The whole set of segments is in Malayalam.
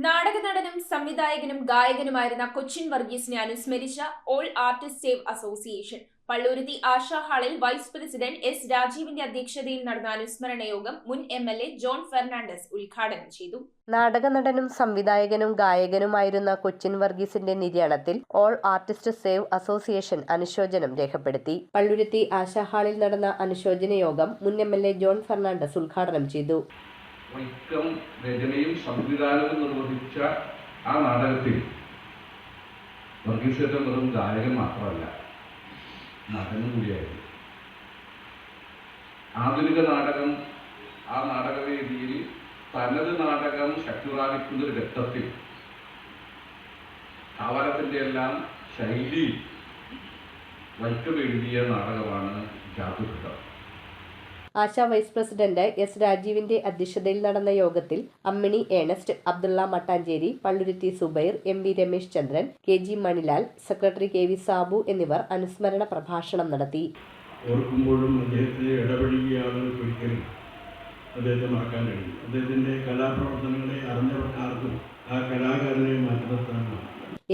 നാടകനടനും സംവിധായകനും ഗായകനുമായിരുന്ന കൊച്ചിൻ വർഗീസിനെ അനുസ്മരിച്ച all artist save association Palluruthy Asha ഹാളിൽ വൈസ് പ്രസിഡന്റ് എസ് രാജീവിന്റെ അധ്യക്ഷതയിൽ നടന്ന അനുസ്മരണ യോഗം മുൻ MLA ജോൺ ഫെർണാണ്ടസ് ഉദ്ഘാടനം ചെയ്തു. നാടകനടനും സംവിധായകനും ഗായകനുമായിരുന്ന കൊച്ചിൻ വർഗീസിന്റെ നിര്യാണത്തിൽ ഓൾ ആർട്ടിസ്റ്റ് സേവ് അസോസിയേഷൻ അനുശോചനം രേഖപ്പെടുത്തി. പള്ളുരുത്തി ആശാ ഹാളിൽ നടന്ന അനുശോചന യോഗം മുൻ MLA ജോൺ ഫെർണാണ്ടസ് ഉദ്ഘാടനം ചെയ്തു. വൈക്കം രചനയും സംവിധാനവും നിർവഹിച്ച ആ നാടകത്തിൽ വർഗീസേട്ടൻ വെറും ഗായകൻ മാത്രമല്ല, നടനും കൂടിയായിരുന്നു. ആധുനിക നാടകം ആ നാടകവേദിയിൽ തനത് നാടകം ശക്തിപ്രാപിക്കുന്ന ഒരു ഘട്ടത്തിൽ കാവാലത്തിൻ്റെ എല്ലാം ശൈലി വൈക്കം എഴുതിയ നാടകമാണ് ജാതുഘട്ടം. ആശാ വൈസ് പ്രസിഡന്റ് എസ് രാജീവിന്റെ അധ്യക്ഷതയിൽ നടന്ന യോഗത്തിൽ അമ്മിണി ഏണസ്റ്റ്, അബ്ദുള്ള മട്ടാഞ്ചേരി, പള്ളുരുത്തി സുബൈർ, MV രമേശ് ചന്ദ്രൻ, KG Manilal, secretary KV Sabu എന്നിവർ അനുസ്മരണ പ്രഭാഷണം നടത്തി. ഓർക്കുമ്പോഴും അദ്ദേഹത്തെ ഇടപഴകിയ ഒരിക്കലും അദ്ദേഹത്തെ മറക്കാൻ കഴിയും. അദ്ദേഹത്തിന്റെ കലാപ്രവർത്തനങ്ങളെ അറിഞ്ഞവർക്കാർക്കും ആ കലാകാരനെ മാറ്റി നിർത്താനാണ്.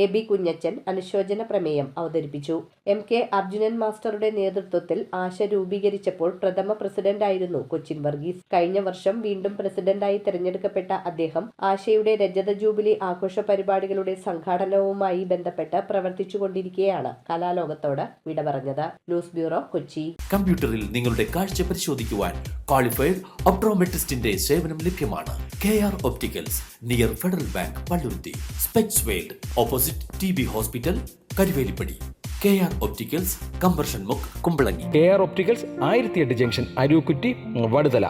AB കുഞ്ഞച്ചൻ അനുശോചന പ്രമേയം അവതരിപ്പിച്ചു. MK അർജുനൻ മാസ്റ്ററുടെ നേതൃത്വത്തിൽ ആശ രൂപീകരിച്ചപ്പോൾ പ്രഥമ പ്രസിഡന്റായിരുന്നു കൊച്ചിൻ വർഗീസ്. കഴിഞ്ഞ വർഷം വീണ്ടും പ്രസിഡന്റായി തെരഞ്ഞെടുക്കപ്പെട്ട അദ്ദേഹം ആശയുടെ രജത ജൂബിലി ആഘോഷ പരിപാടികളുടെ സംഘാടനവുമായി ബന്ധപ്പെട്ട് പ്രവർത്തിച്ചുകൊണ്ടിരിക്കെയാണ് കലാലോകത്തോട് വിട പറഞ്ഞത്. News bureau, Kochi. കമ്പ്യൂട്ടറിൽ നിങ്ങളുടെ കാഴ്ച പരിശോധിക്കുവാൻ ക്വാളിഫൈഡ് ഒപ്ട്രോമെട്രിസ്റ്റിന്റെ സേവനം ലഭ്യമാണ്. KR opticals, near federal bank, Palluruthy. Specs world, opposite TB hospital, Karuvelippady. KR opticals, കമ്പർഷൻ മുക്ക്, Kumbalangi. KR opticals 1008 junction, Arookutty, Vaduthala.